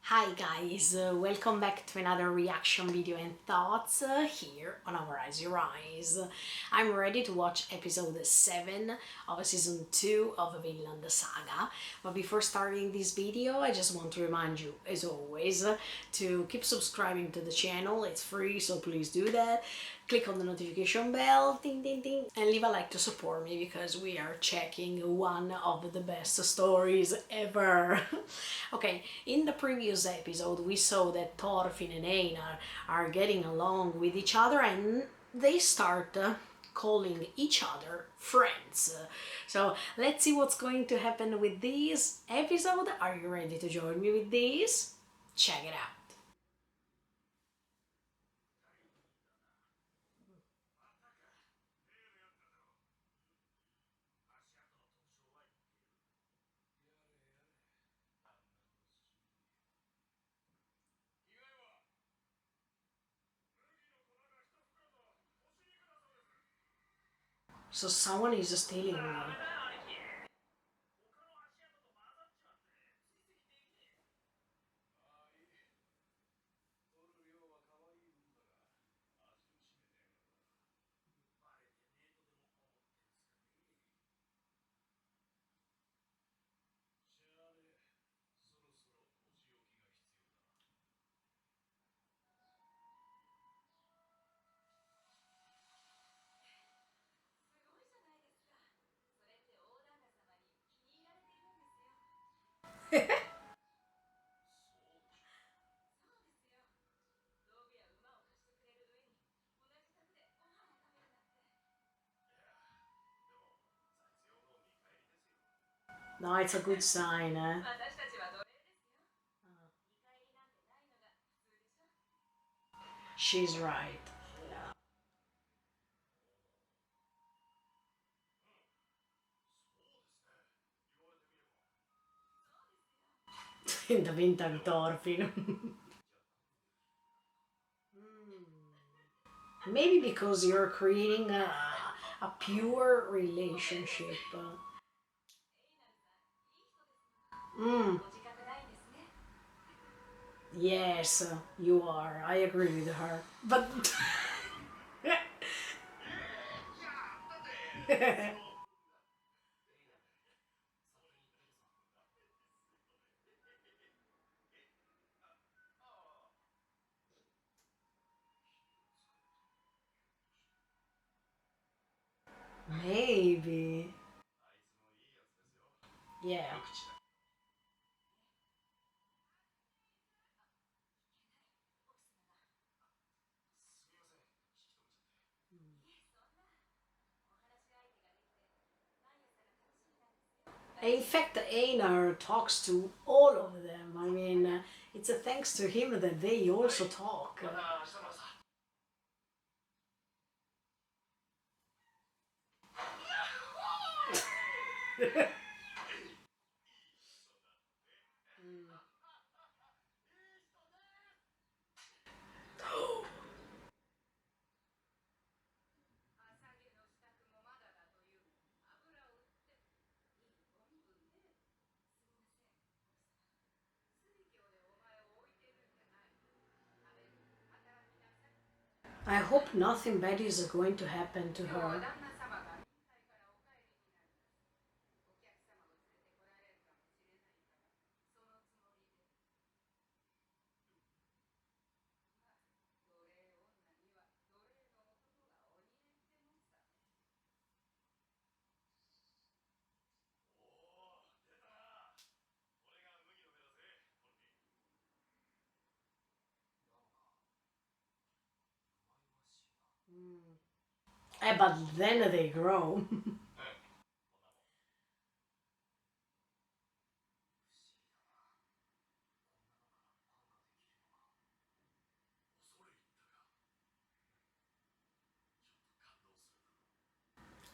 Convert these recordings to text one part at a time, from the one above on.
Hi guys, welcome back to another reaction video and thoughts here on Our Eyes Your Eyes. I'm ready to watch episode 7 of season 2 of Vinland Saga. But before starting this video, I just want to remind you, as always, to keep subscribing to the channel. It's free, so please do that. Click on the notification bell, ding ding ding, and leave a like to support me because we are checking one of the best stories ever. Okay, in the previous episode we saw that Thorfinn and Einar are getting along with each other and they start calling each other friends. So let's see what's going to happen with this episode. Are you ready to join me with this? Check it out. So someone is stealing me. No, it's a good sign, eh? She's right. In the winter Thorfinn. Maybe because you're creating a pure relationship. Mm, yes, you are. I agree with her. But maybe. Yeah. In fact, Einar talks to all of them. I mean, it's a thanks to him that they also talk. I hope nothing bad is going to happen to her. But then they grow.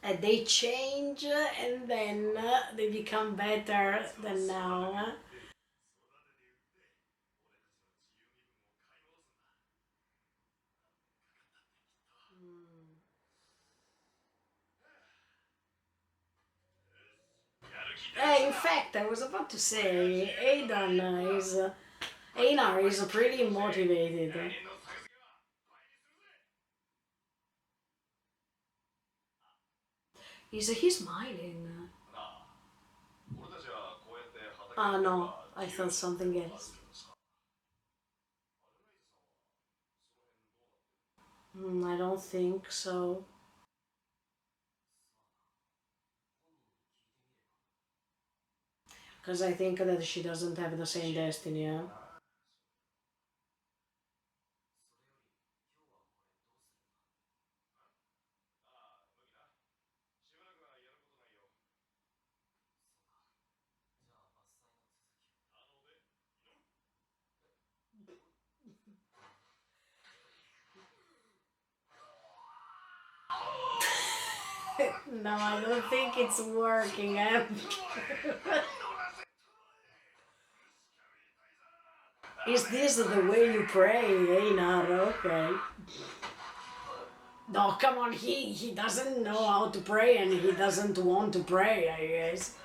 And they change and then they become better than now. In fact, I was about to say, Aidan is Einar is pretty motivated. He's smiling. Ah, no, I thought something else. I don't think so. Because I think that she doesn't have the same destiny, yeah? No, I don't think it's working. Is this the way you pray, Einar? Okay. No, come on, he doesn't know how to pray and he doesn't want to pray, I guess.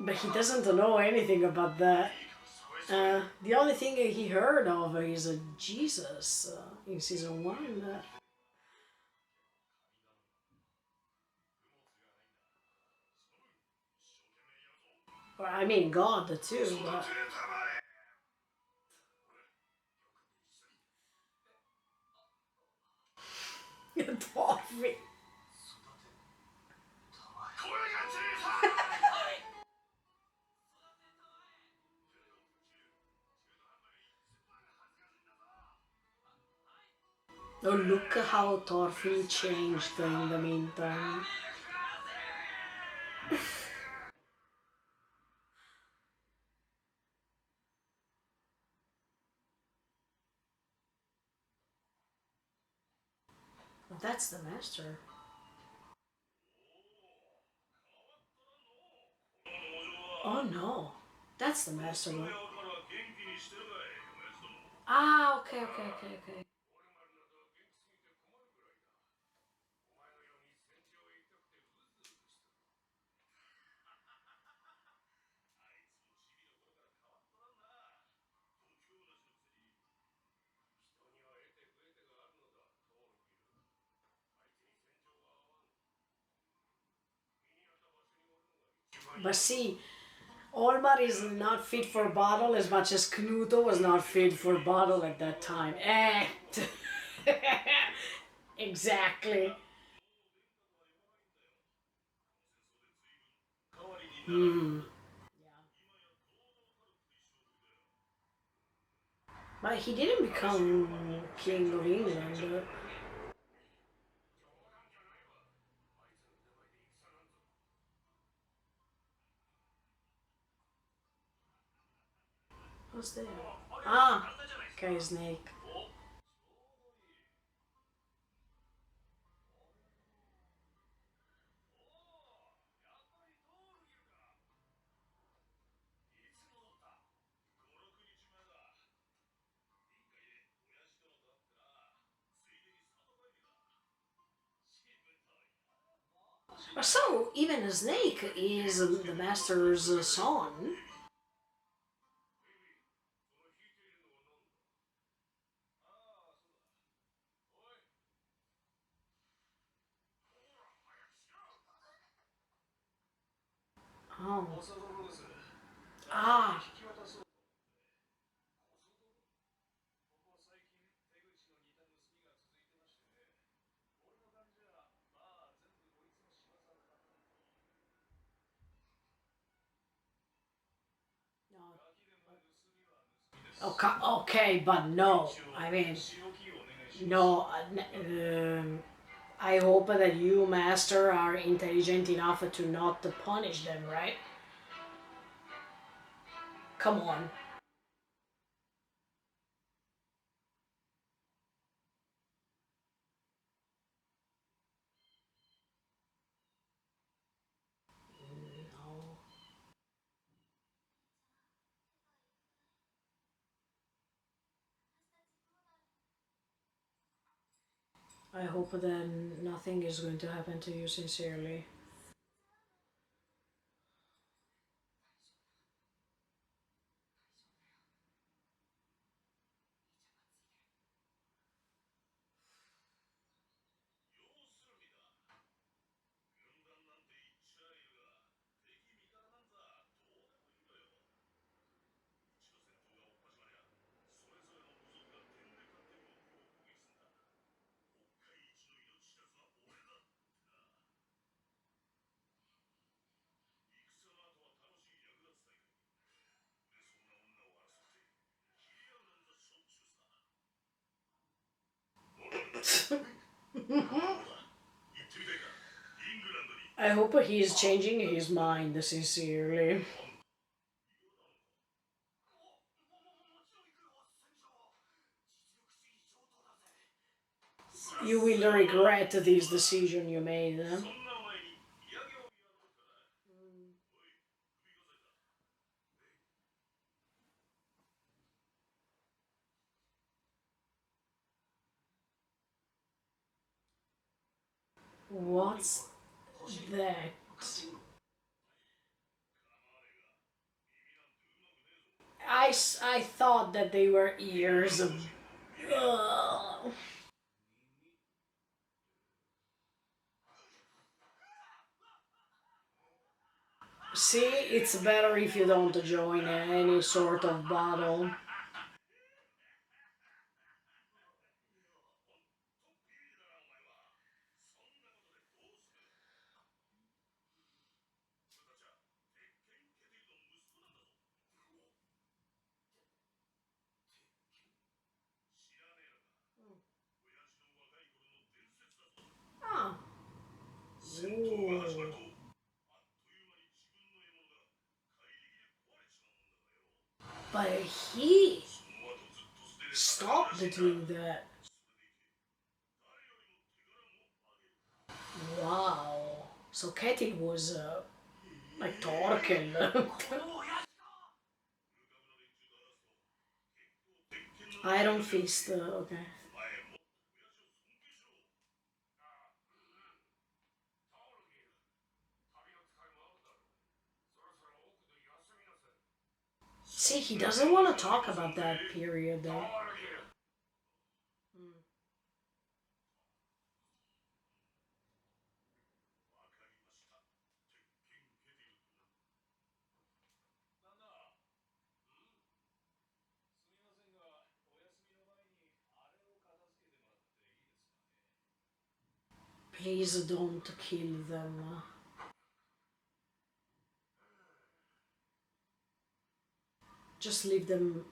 But he doesn't know anything about that. The only thing he heard of is Jesus in season one. Or, I mean, God too, but. Toffee. Oh, look how Thorfinn changed in the meantime. That's the master. Oh no, that's the master one. Ah, okay, okay, okay, okay. But see, Olmar is not fit for battle as much as Knuto was not fit for battle at that time. Eh. Exactly. Hmm. But he didn't become king of England. What's there? Ah, okay, snake. So even a snake is the master's son. Oh. Ah. Okay, okay, but no. I mean, no. I hope that you, master, are intelligent enough to not punish them, right? Come on. No. I hope that nothing is going to happen to you sincerely. I hope he is changing his mind sincerely. You will regret this decision you made. Huh? What's that? I thought that they were ears. Ugh. See, it's better if you don't join any sort of battle. Ah. Ooh. But he stopped doing that. Wow. So Katie was like talking. Iron Fist, okay. See, he doesn't want to talk about that period though. Mm. Please don't kill them. Just leave them.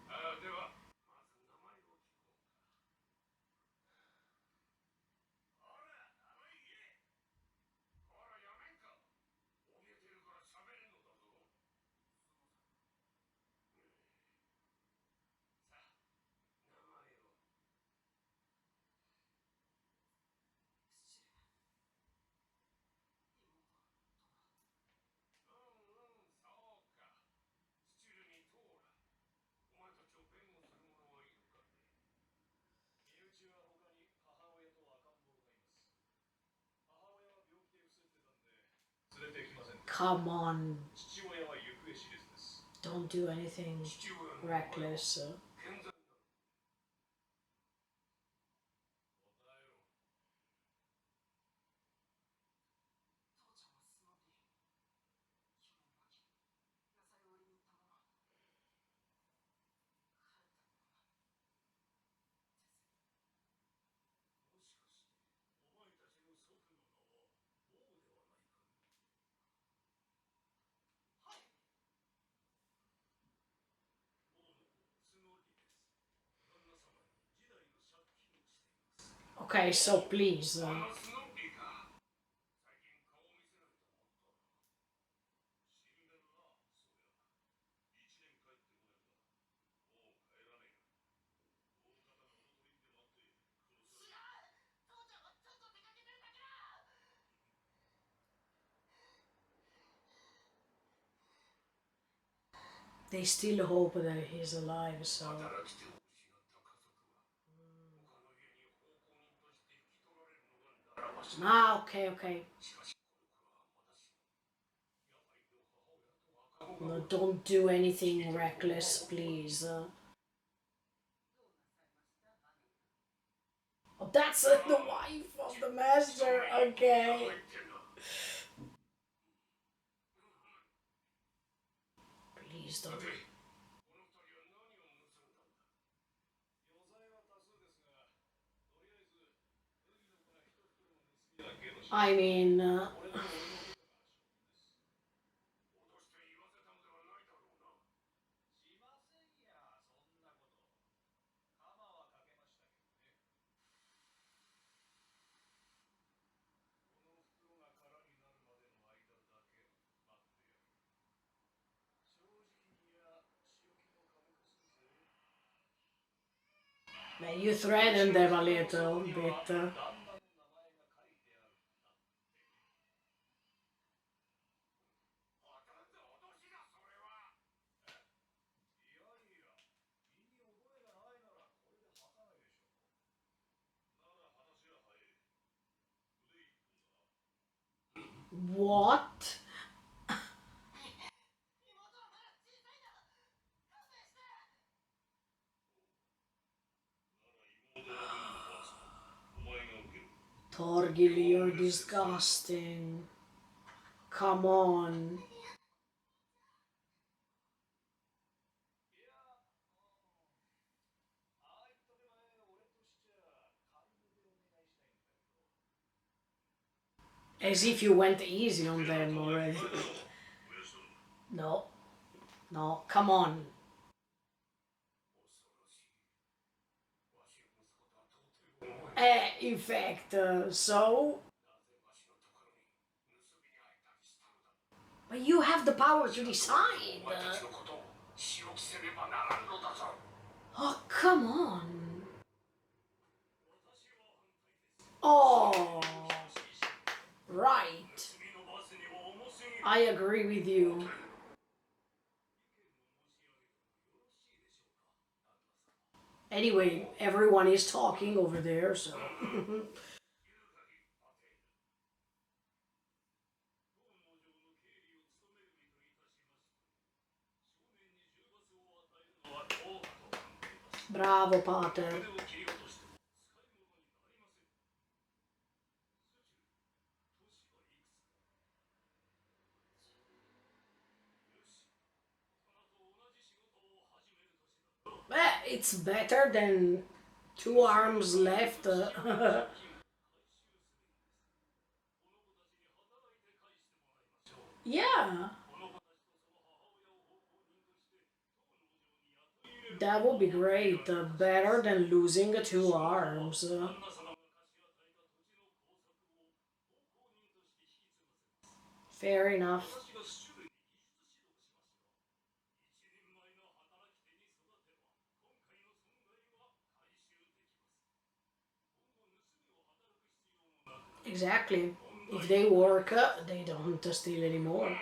Come on. Don't do anything reckless. Okay, so please. They still hope that he's alive, so. Ah, okay, okay. No, don't do anything reckless, please. Oh, that's the wife of the master. Okay. Please don't. I mean, you threatened them a little bit. What? Torgil, you're disgusting. Come on. As if you went easy on them already. No, no, come on. In fact, so. But you have the power to decide. Oh, come on. Oh, right. I agree with you. Anyway, everyone is talking over there, so. Bravo, Pater. It's better than two arms left. Yeah, that would be great. Better than losing two arms. Fair enough. Exactly. If they work, they don't steal anymore.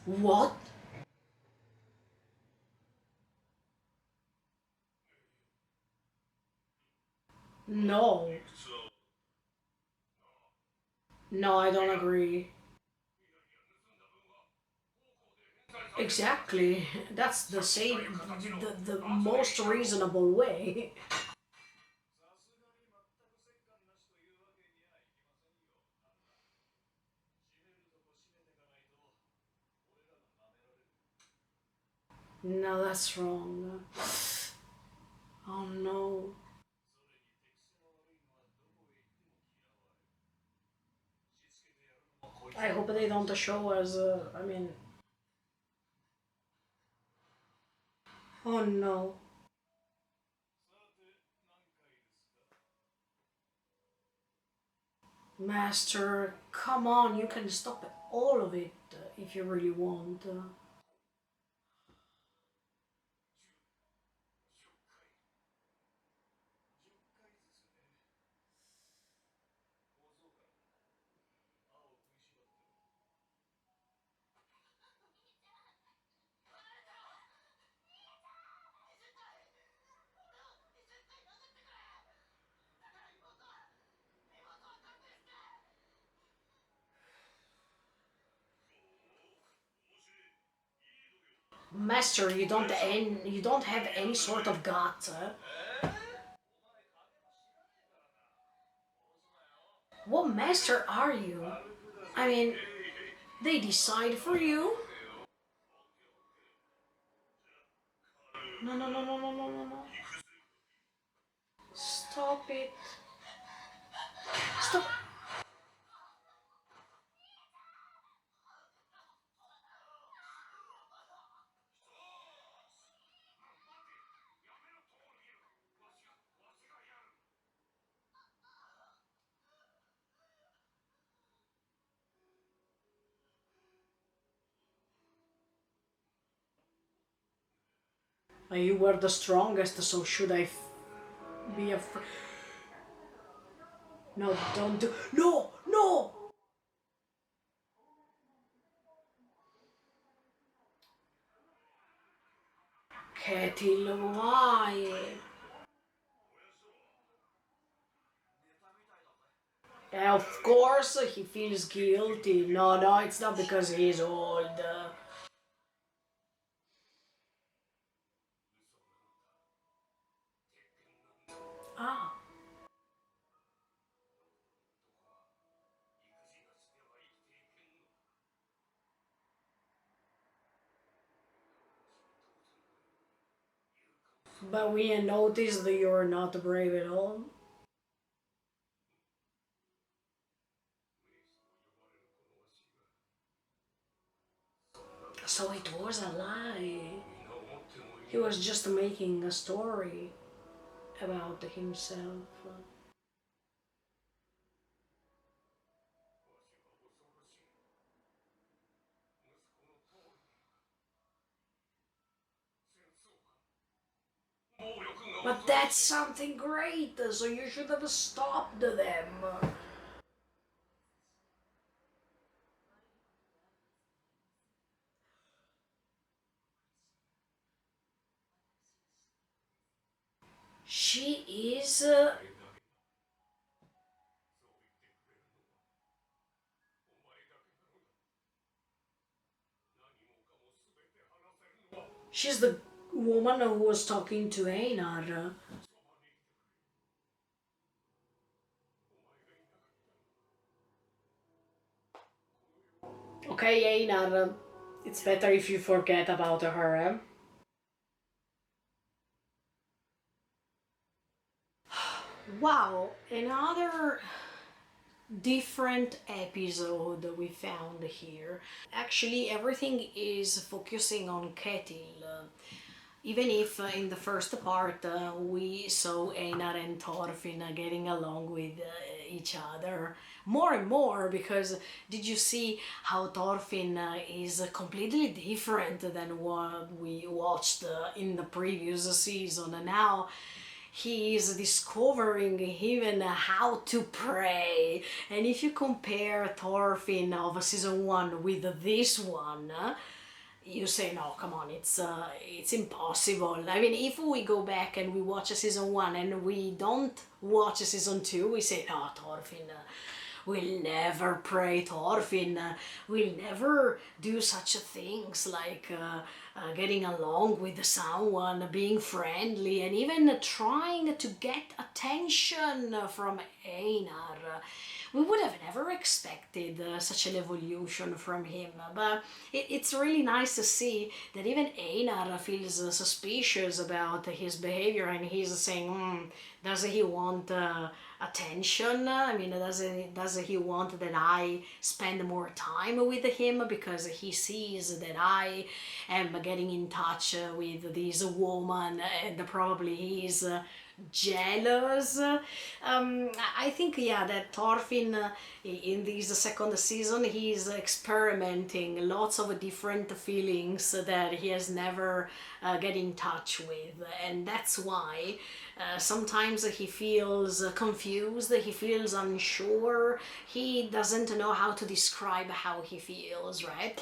What? No. No, I don't agree. Exactly. That's the same, the most reasonable way. No, that's wrong. Oh no. I hope they don't show us, I mean, oh no. Master, come on, you can stop all of it if you really want. Master, you don't have any sort of guts. What master are you? I mean, they decide for you. No, no, no, no, no, no, no, no. Stop it. Stop. You were the strongest, so should I be afraid? No, don't do. No, no. Ketil, why? Of course, he feels guilty. No, no, it's not because he's old. Ah, but we noticed that you're not brave at all. So it was a lie. He was just making a story about himself. But that's something great, so you should have stopped them. She is. She's the woman who was talking to Einar. Okay, Einar, it's better if you forget about her. Wow, another different episode we found here. Actually, everything is focusing on Ketil. Even if in the first part we saw Einar and Thorfinn getting along with each other more and more, because did you see how Thorfinn is completely different than what we watched in the previous season, and now he is discovering even how to pray. And if you compare Thorfinn of season 1 with this one, you say no, come on, it's impossible. I mean, if we go back and we watch season 1 and we don't watch season 2, we say no, Thorfinn will never pray. Thorfinn will never do such things like getting along with someone, being friendly, and even trying to get attention from Einar. We would have never expected such an evolution from him, but it's really nice to see that even Einar feels suspicious about his behavior, and he's saying, does he want attention? I mean, does he want that I spend more time with him because he sees that I am getting in touch with this woman, and probably he's jealous. I think, yeah, that Thorfinn in this second season, he's experimenting lots of different feelings that he has never get in touch with, and that's why sometimes he feels confused, he feels unsure, he doesn't know how to describe how he feels, right?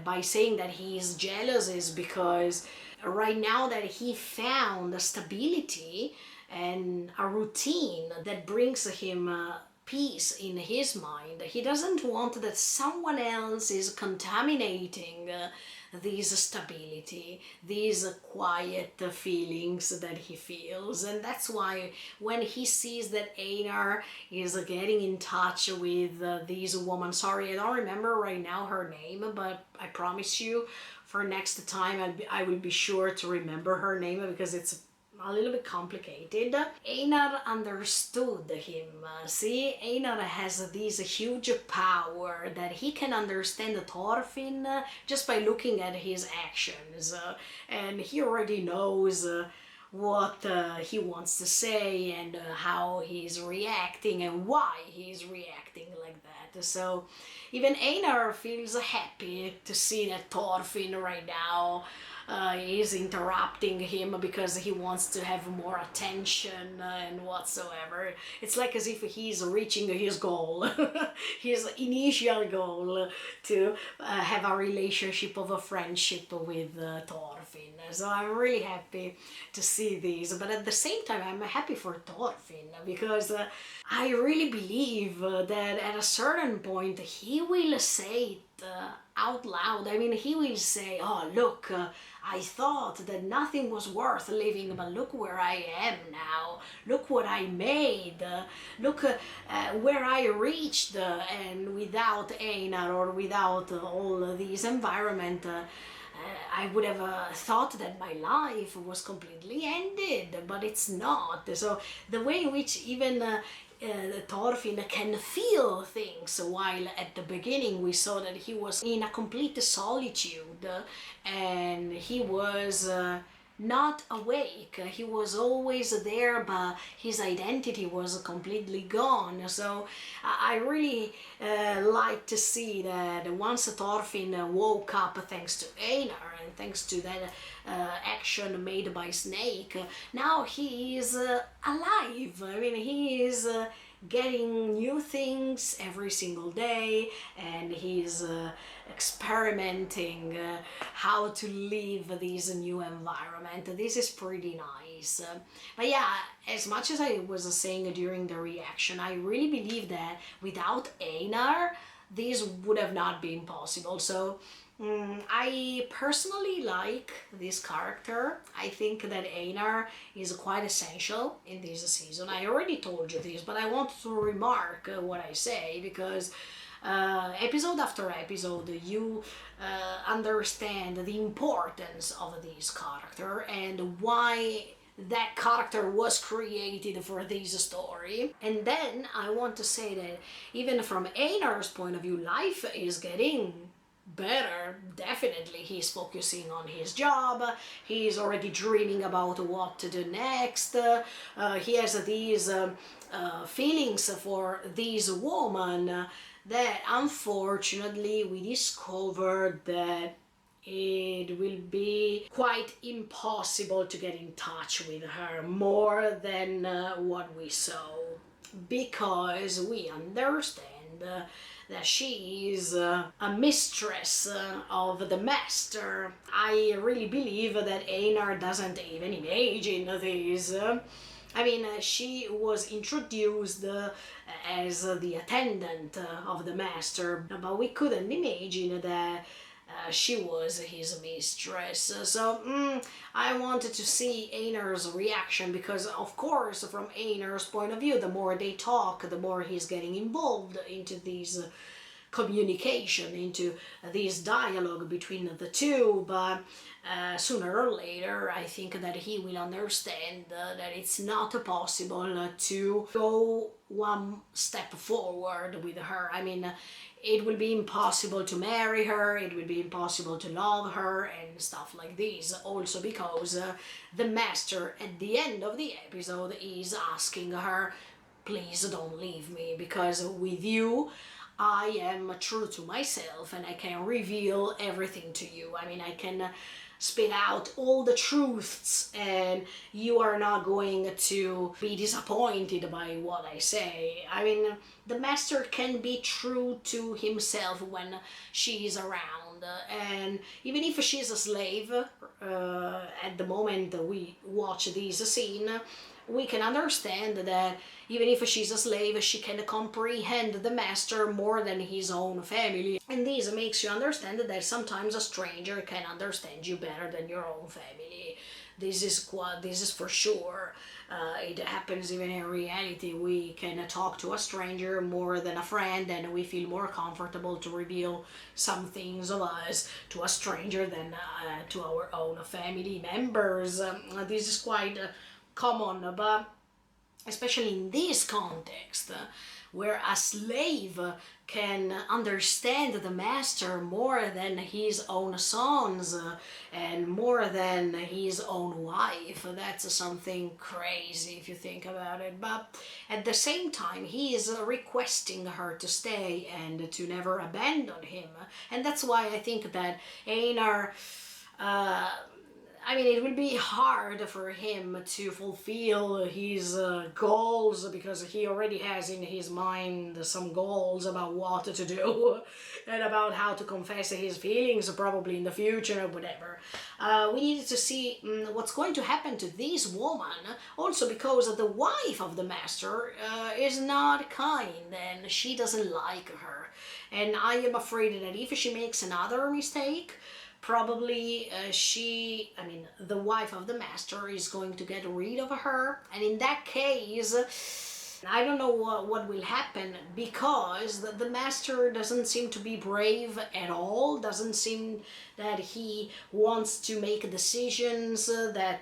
By saying that he's jealous is because right now that he found a stability and a routine that brings him peace in his mind. He doesn't want that someone else is contaminating this stability, these quiet feelings that he feels. And that's why when he sees that Einar is getting in touch with this woman, sorry, I don't remember right now her name, but I promise you for next time I will be sure to remember her name because it's a little bit complicated. Einar understood him. See, Einar has this huge power that he can understand Thorfinn just by looking at his actions. And he already knows what he wants to say and how he's reacting and why he's reacting like that. So even Einar feels happy to see that Thorfinn right now is interrupting him because he wants to have more attention and whatsoever. It's like as if he's reaching his goal, his initial goal to have a relationship of a friendship with Thorfinn. So I'm really happy to see this, but at the same time I'm happy for Thorfinn because I really believe that at a certain point he will say it out loud. I mean, he will say, oh look, I thought that nothing was worth living, but look where I am now. Look what I made. Look where I reached. And without Einar or without all this environment, I would have thought that my life was completely ended, but it's not. So the way in which even Thorfinn can feel things, while at the beginning we saw that he was in a complete solitude and he was not awake. He was always there, but his identity was completely gone. So I really like to see that once Thorfinn woke up thanks to Einar and thanks to that action made by Snake, now he is alive. I mean, he is getting new things every single day, and he's experimenting how to live this new environment. This is pretty nice. But yeah, as much as I was saying during the reaction, I really believe that without Einar, this would have not been possible. So I personally like this character. I think that Einar is quite essential in this season. I already told you this, but I want to remark what I say because episode after episode you understand the importance of this character and why that character was created for this story. And then I want to say that even from Einar's point of view, life is getting better. Definitely he's focusing on his job, he's already dreaming about what to do next, he has these feelings for this woman that unfortunately we discovered that it will be quite impossible to get in touch with her more than what we saw, because we understand that she is a mistress of the master. I really believe that Einar doesn't even imagine this. I mean, she was introduced as the attendant of the master, but we couldn't imagine that she was his mistress. So I wanted to see Einar's reaction because, of course, from Einar's point of view, the more they talk, the more he's getting involved into these communication, into this dialogue between the two. But sooner or later, I think that he will understand that it's not possible to go one step forward with her. I mean, it will be impossible to marry her, it will be impossible to love her and stuff like this. Also because the master at the end of the episode is asking her, please don't leave me, because with you I am true to myself and I can reveal everything to you. I mean, I can spit out all the truths and you are not going to be disappointed by what I say. I mean, the master can be true to himself when she is around, and even if she's a slave, at the moment we watch this scene, we can understand that even if she's a slave, she can comprehend the master more than his own family. And this makes you understand that sometimes a stranger can understand you better than your own family. This is for sure. It happens even in reality. We can talk to a stranger more than a friend, and we feel more comfortable to reveal some things of us to a stranger than to our own family members. This is quite common, but especially in this context, where a slave can understand the master more than his own sons and more than his own wife. That's something crazy if you think about it. But at the same time, he is requesting her to stay and to never abandon him. And that's why I think that Einar, it will be hard for him to fulfill his goals, because he already has in his mind some goals about what to do and about how to confess his feelings probably in the future or whatever. We need to see what's going to happen to this woman, also because the wife of the master is not kind and she doesn't like her. And I am afraid that if she makes another mistake, probably the wife of the master is going to get rid of her, and in that case I don't know what will happen, because the master doesn't seem to be brave at all, doesn't seem that he wants to make decisions, that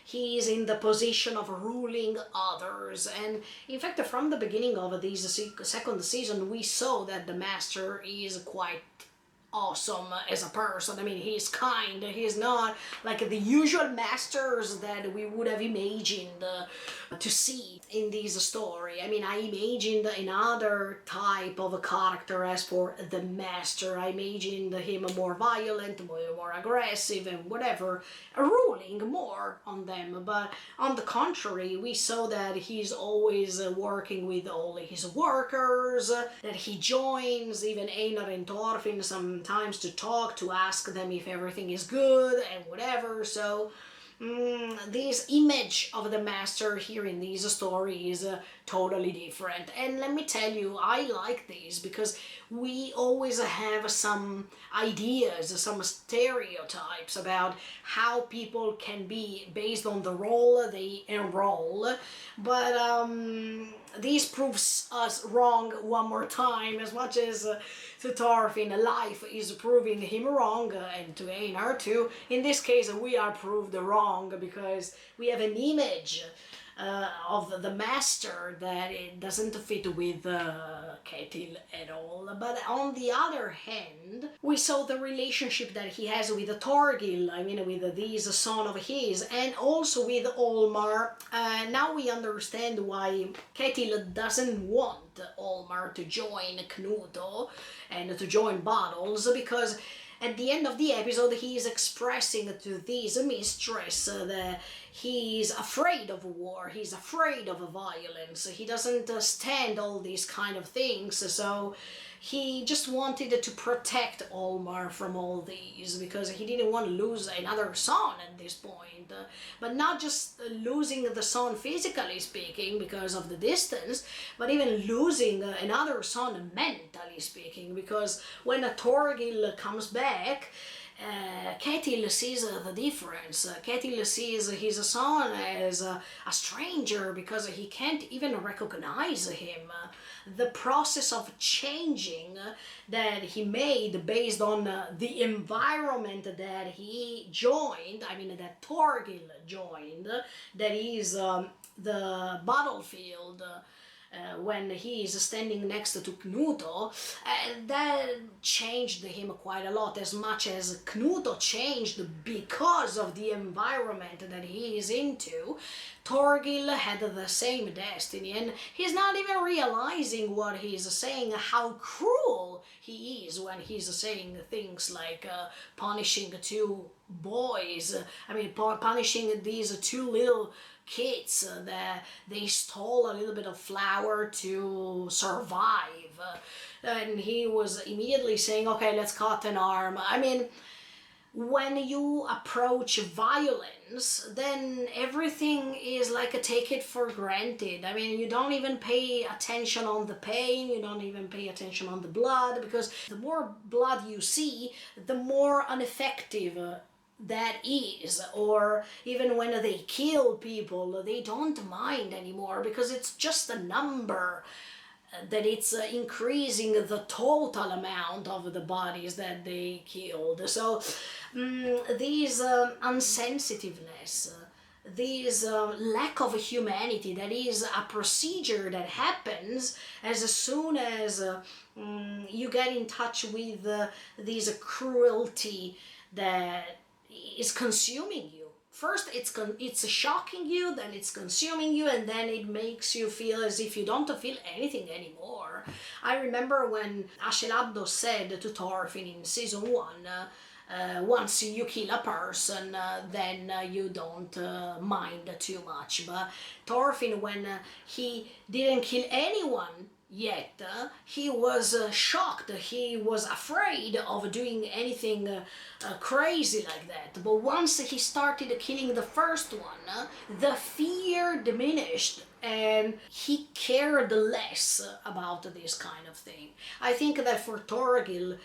he is in the position of ruling others. And in fact, from the beginning of this second season, we saw that the master is quite awesome as a person. He's kind. He's not like the usual masters that we would have imagined to see in this story. I imagined another type of a character as for the master. I imagined him more violent, more aggressive, and whatever, ruling more on them. But on the contrary, we saw that he's always working with all his workers, that he joins even Einar and Thorfinn sometimes to talk, to ask them if everything is good and whatever. So this image of the master here in this story is totally different. And let me tell you, I like this because we always have some ideas, some stereotypes about how people can be based on the role they enroll. But this proves us wrong one more time, as much as to Thorfinn, life is proving him wrong, and to Einar too. In this case, we are proved wrong because we have an image of the master that it doesn't fit with Ketil at all. But on the other hand, we saw the relationship that he has with Torgil, with this son of his, and also with Olmar. Now we understand why Ketil doesn't want Olmar to join Knuto and to join battles, because at the end of the episode he is expressing to this mistress that he's afraid of war, he's afraid of violence, he doesn't stand all these kind of things, so he just wanted to protect Olmar from all these, because he didn't want to lose another son at this point. But not just losing the son physically speaking because of the distance, but even losing another son mentally speaking, because when Torgil comes back, Ketil sees the difference. Ketil sees his son as a stranger because he can't even recognize him. The process of changing that he made based on the environment that he joined, that Torgil joined, that is the battlefield, when he is standing next to Knuto, that changed him quite a lot, as much as Knuto changed because of the environment that he is into. Torgil had the same destiny, and he's not even realizing what he's saying, how cruel he is when he's saying things like punishing two boys, punishing these two little kids that they stole a little bit of flour to survive. And he was immediately saying, okay, let's cut an arm. when you approach violence, then everything is like a take it for granted. I mean, you don't even pay attention on the pain, you don't even pay attention on the blood, because the more blood you see, the more ineffective that is. Or even when they kill people, they don't mind anymore because it's just a number, that it's increasing the total amount of the bodies that they killed. So these unsensitiveness, this lack of humanity, that is a procedure that happens as soon as you get in touch with this cruelty that is consuming you. First, it's shocking you, then it's consuming you, and then it makes you feel as if you don't feel anything anymore. I remember when Askeladd said to Thorfinn in season 1, once you kill a person, then you don't mind too much. But Thorfinn, when he didn't kill anyone yet, he was shocked, he was afraid of doing anything crazy like that. But once he started killing the first one, the fear diminished and he cared less about this kind of thing. I think that for Thorgil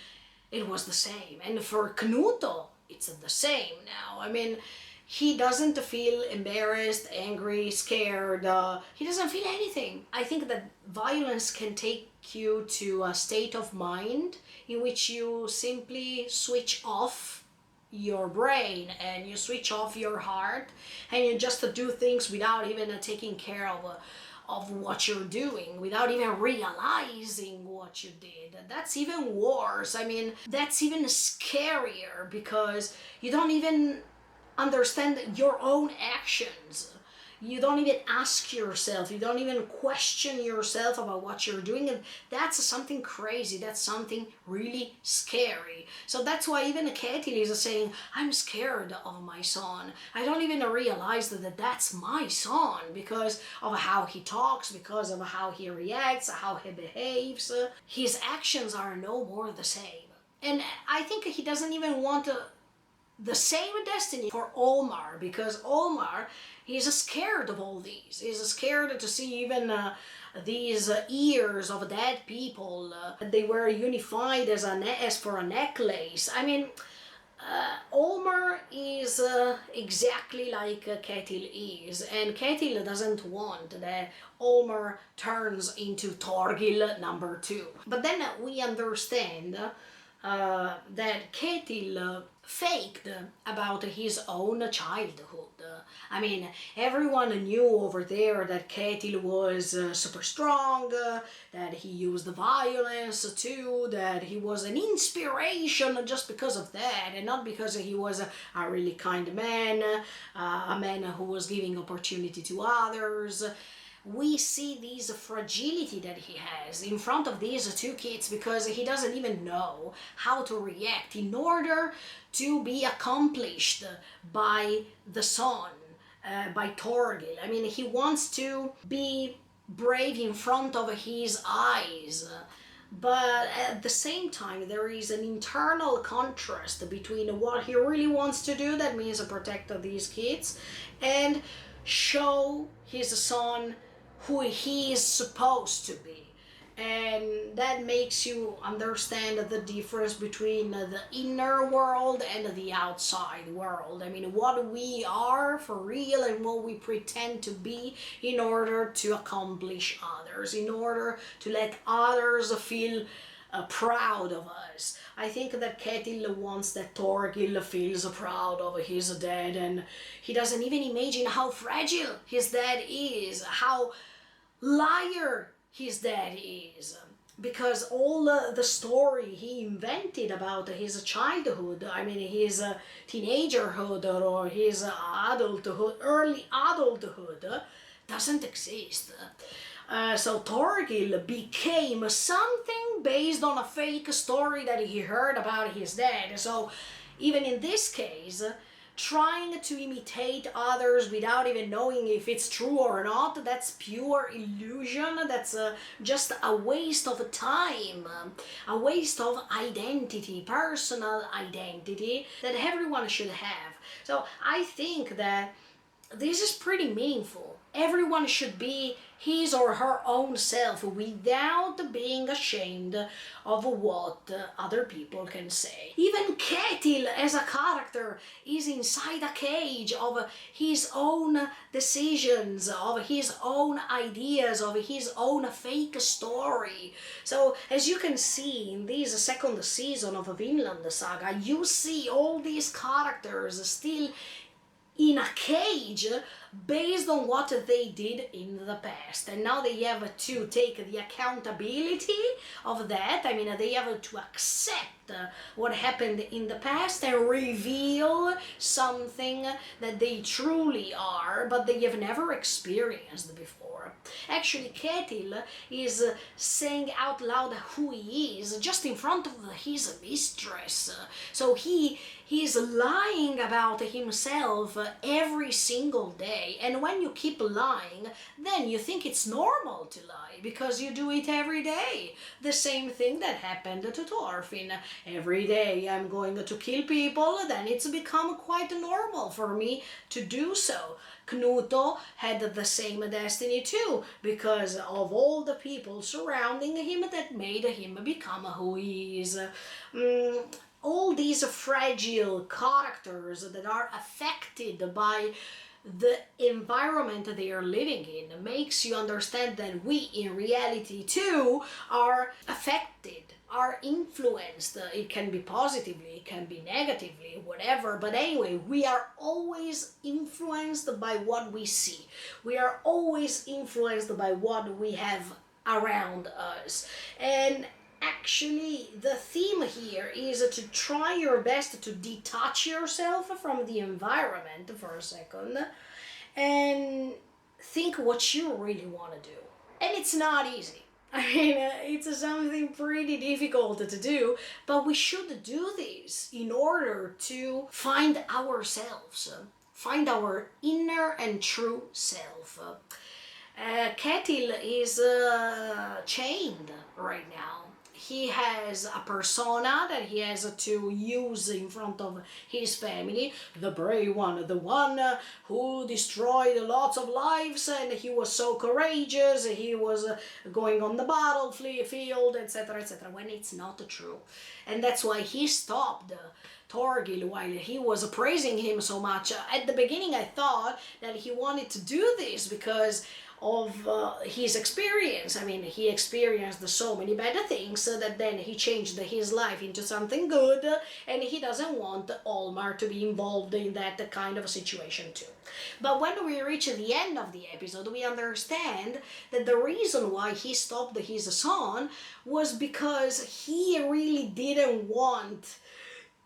it was the same, and for Knuto it's the same now. I mean, he doesn't feel embarrassed, angry, scared. He doesn't feel anything. I think that violence can take you to a state of mind in which you simply switch off your brain and you switch off your heart, and you just do things without even taking care of what you're doing, without even realizing what you did. That's even worse. I mean, that's even scarier because you don't even understand your own actions. You don't even ask yourself, you don't even question yourself about what you're doing, and that's something crazy, that's something really scary. So that's why even Ketil is saying, I'm scared of my son. I don't even realize that that's my son because of how he talks, because of how he reacts, how he behaves. His actions are no more the same. And I think he doesn't even want the same destiny for Olmar, because Olmar, he's scared of all these. He's scared to see even these ears of dead people. They were unified as for a necklace. I mean, Olmar is exactly like Ketil is, and Ketil doesn't want that Olmar turns into Thorgil number 2. But then we understand that Ketil faked about his own childhood. I mean, everyone knew over there that Ketil was super strong, that he used violence too, that he was an inspiration just because of that, and not because he was a really kind man, a man who was giving opportunity to others. We see this fragility that he has in front of these two kids because he doesn't even know how to react in order to be accomplished by the son, by Thorgil. I mean, he wants to be brave in front of his eyes, but at the same time there is an internal contrast between what he really wants to do, that means protect these kids, and show his son who he is supposed to be. And that makes you understand the difference between the inner world and the outside world. I mean, what we are for real and what we pretend to be in order to accomplish others, in order to let others feel proud of us. I think that Ketil wants that Thorgil feels proud of his dad, and he doesn't even imagine how fragile his dad is, how liar his dad is, because all the story he invented about his childhood, I mean his teenagerhood or his adulthood, early adulthood, doesn't exist. So Thorgil became something based on a fake story that he heard about his dad. So even in this case, trying to imitate others without even knowing if it's true or not, that's pure illusion. That's just a waste of time, a waste of identity, personal identity that everyone should have. So I think that this is pretty meaningful. Everyone should be his or her own self without being ashamed of what other people can say. Even Ketil as a character is inside a cage of his own decisions, of his own ideas, of his own fake story. So as you can see in this second season of Vinland Saga, you see all these characters still in a cage based on what they did in the past, and now they have to take the accountability of that. I mean, they have to accept what happened in the past and reveal something that they truly are, but they have never experienced before. Actually, Ketil is saying out loud who he is just in front of his mistress. So he's lying about himself every single day. And when you keep lying, then you think it's normal to lie because you do it every day. The same thing that happened to Thorfinn. Every day I'm going to kill people, then it's become quite normal for me to do so. Knuto had the same destiny too, because of all the people surrounding him that made him become who he is. All these fragile characters that are affected by the environment they are living in makes you understand that we in reality too are affected, are influenced. It can be positively, it can be negatively, whatever, but anyway, we are always influenced by what we see. We are always influenced by what we have around us. And actually, the theme here is to try your best to detach yourself from the environment for a second and think what you really want to do. And it's not easy. I mean, it's something pretty difficult to do, but we should do this in order to find ourselves, find our inner and true self. Ketil is chained right now. He has a persona that he has to use in front of his family, the brave one, the one who destroyed lots of lives, and he was so courageous, he was going on the battlefield, etc., etc., when it's not true. And that's why he stopped Torgil while he was praising him so much. At the beginning I thought that he wanted to do this because of his experience. I mean, he experienced so many bad things that then he changed his life into something good, and he doesn't want Olmar to be involved in that kind of situation too. But when we reach the end of the episode, we understand that the reason why he stopped his son was because he really didn't want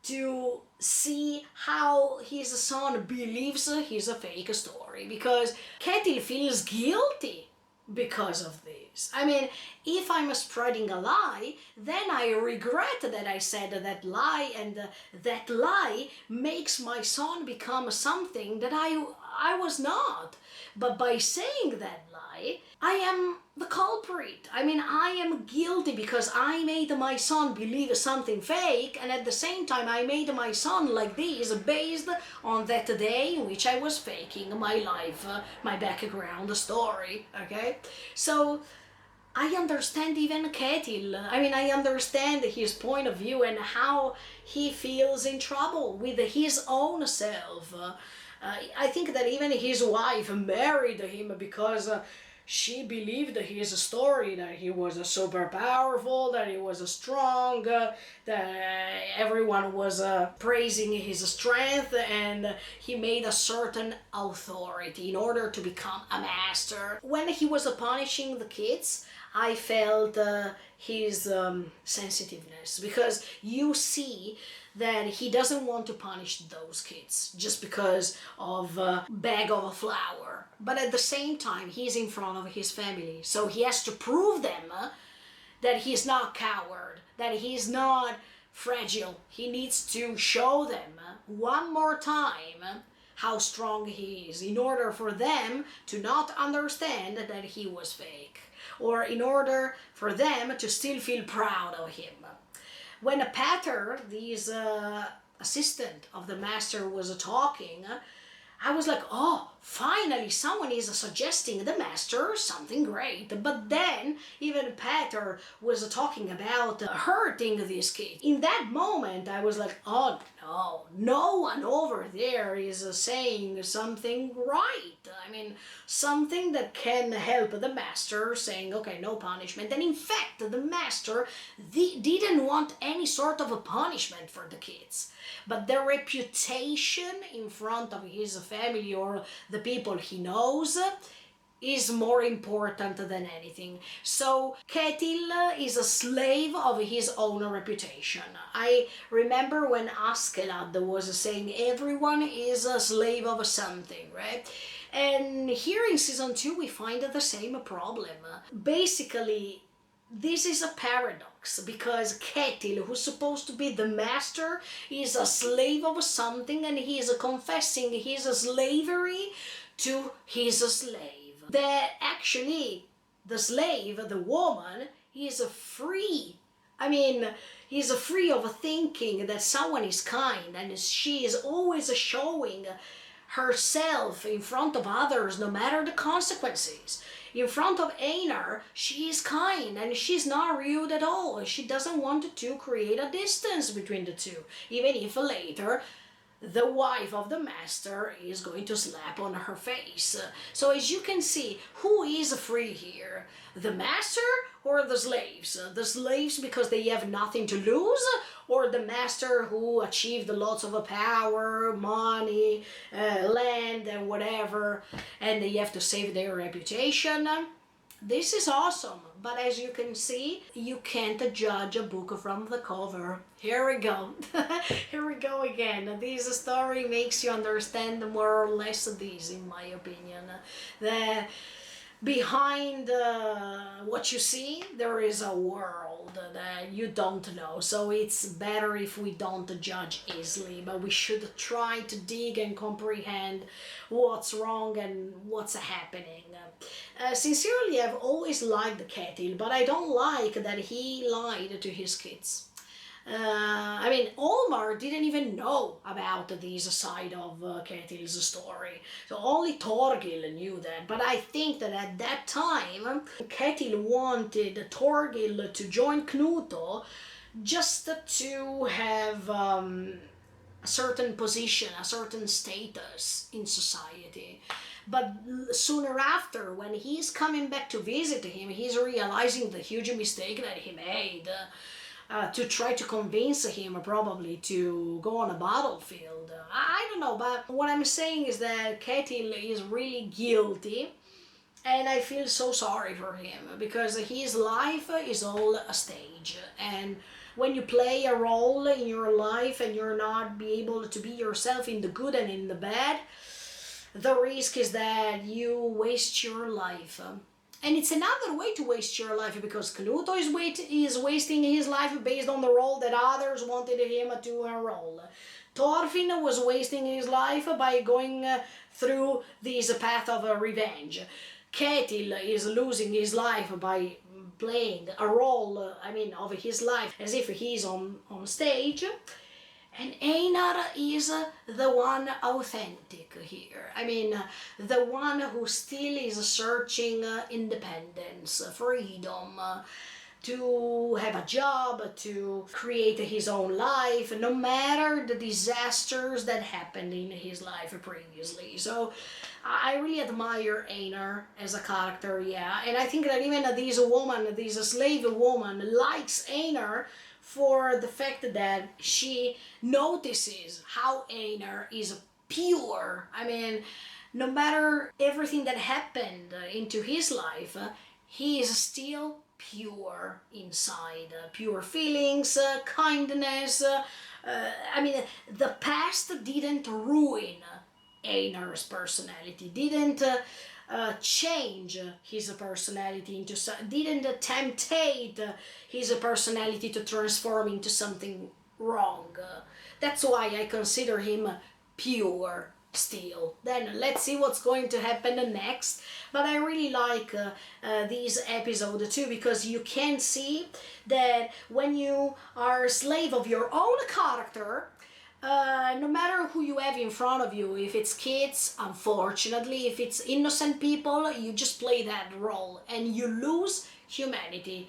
to see how his son believes his fake story, because Ketil feels guilty because of this. I mean, if I'm spreading a lie, then I regret that I said that lie, and that lie makes my son become something that I was not. But by saying that lie, I am the culprit. I mean, I am guilty because I made my son believe something fake, and at the same time I made my son like this based on that day in which I was faking my life, my background story, okay? So I understand even Ketil. I mean, I understand his point of view and how he feels in trouble with his own self. I think that even his wife married him because she believed his story, that he was super powerful, that he was strong, that everyone was praising his strength, and he made a certain authority in order to become a master. When he was punishing the kids, I felt his sensitiveness, because you see that he doesn't want to punish those kids just because of a bag of flour. But at the same time, he's in front of his family, so he has to prove them that he's not coward, that he's not fragile. He needs to show them one more time how strong he is in order for them to not understand that he was fake, or in order for them to still feel proud of him. When Pater, this assistant of the master, was talking, I was like, oh, finally someone is suggesting the master something great. But then even Peter was talking about hurting this kid. In that moment, I was like, oh no, no one over there is saying something right. I mean, something that can help the master, saying, okay, no punishment. And in fact, the master didn't want any sort of a punishment for the kids. But their reputation in front of his family or the people he knows is more important than anything. So Ketil is a slave of his own reputation. I remember when Askeladd was saying everyone is a slave of something, right? And here in season 2 we find the same problem. Basically, this is a paradox, because Ketil, who's supposed to be the master, is a slave of something, and he is confessing his slavery to his slave. That actually, the slave, the woman, is free. I mean, he's free of thinking that someone is kind, and she is always showing herself in front of others, no matter the consequences. In front of Einar, she is kind and she's not rude at all. She doesn't want to create a distance between the two, even if later the wife of the master is going to slap on her face. So as you can see, who is free here? The master or the slaves? The slaves because they have nothing to lose, or the master who achieved lots of power, money, land and whatever, and they have to save their reputation? This is awesome, but as you can see, you can't judge a book from the cover. Here we go. Here we go again. This story makes you understand more or less this, in my opinion. Behind what you see, there is a world that you don't know. So it's better if we don't judge easily, but we should try to dig and comprehend what's wrong and what's happening. Sincerely, I've always liked Ketil, but I don't like that he lied to his kids. I mean, Olmar didn't even know about this side of Ketil's story. So only Torgil knew that. But I think that at that time, Ketil wanted Torgil to join Knuto just to have a certain position, a certain status in society. But sooner after, when he's coming back to visit him, he's realizing the huge mistake that he made. To try to convince him probably to go on a battlefield. I don't know, but what I'm saying is that Ketil is really guilty, and I feel so sorry for him, because his life is all a stage, and when you play a role in your life and you're not be able to be yourself in the good and in the bad, the risk is that you waste your life. And it's another way to waste your life, because Knuto is wasting his life based on the role that others wanted him to enroll. Thorfinn was wasting his life by going through this path of revenge. Ketil is losing his life by playing a role, of his life as if he's on stage. And Einar is the one authentic here. The one who still is searching independence, freedom, to have a job, to create his own life, no matter the disasters that happened in his life previously. So I really admire Einar as a character, yeah. And I think that even this slave woman, likes Einar for the fact that she notices how Einar is pure. No matter everything that happened into his life, he is still pure inside. Pure feelings, kindness. The past didn't ruin Einar's personality, didn't change his personality didn't temptate his personality to transform into something wrong. That's why I consider him pure still. Then let's see what's going to happen next. But I really like this episode too, because you can see that when you are a slave of your own character, no matter who you have in front of you, if it's kids, unfortunately, if it's innocent people, you just play that role and you lose humanity.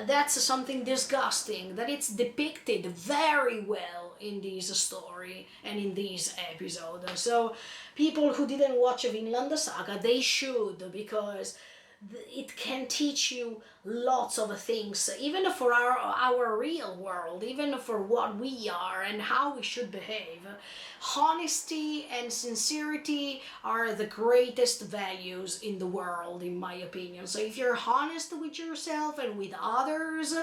That's something disgusting that it's depicted very well in this story and in this episode. So people who didn't watch Vinland Saga, they should, because it can teach you lots of things, even for our real world, even for what we are and how we should behave. Honesty and sincerity are the greatest values in the world, in my opinion. So if you're honest with yourself and with others,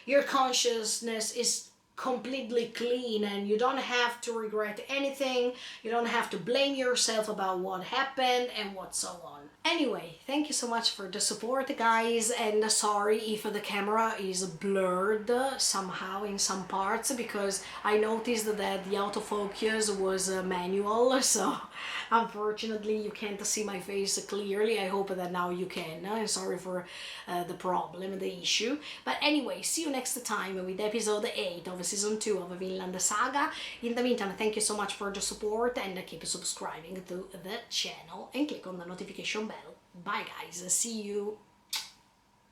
your consciousness is completely clean and you don't have to regret anything, you don't have to blame yourself about what happened and what so on. Anyway, thank you so much for the support, guys, and sorry if the camera is blurred somehow in some parts, because I noticed that the autofocus was manual, so unfortunately you can't see my face clearly. I hope that now you can. Sorry for the problem, the issue. But anyway, see you next time with episode 8 of season 2 of Vinland Saga. In the meantime, thank you so much for the support, and keep subscribing to the channel and click on the notification bell. Bye guys, see you!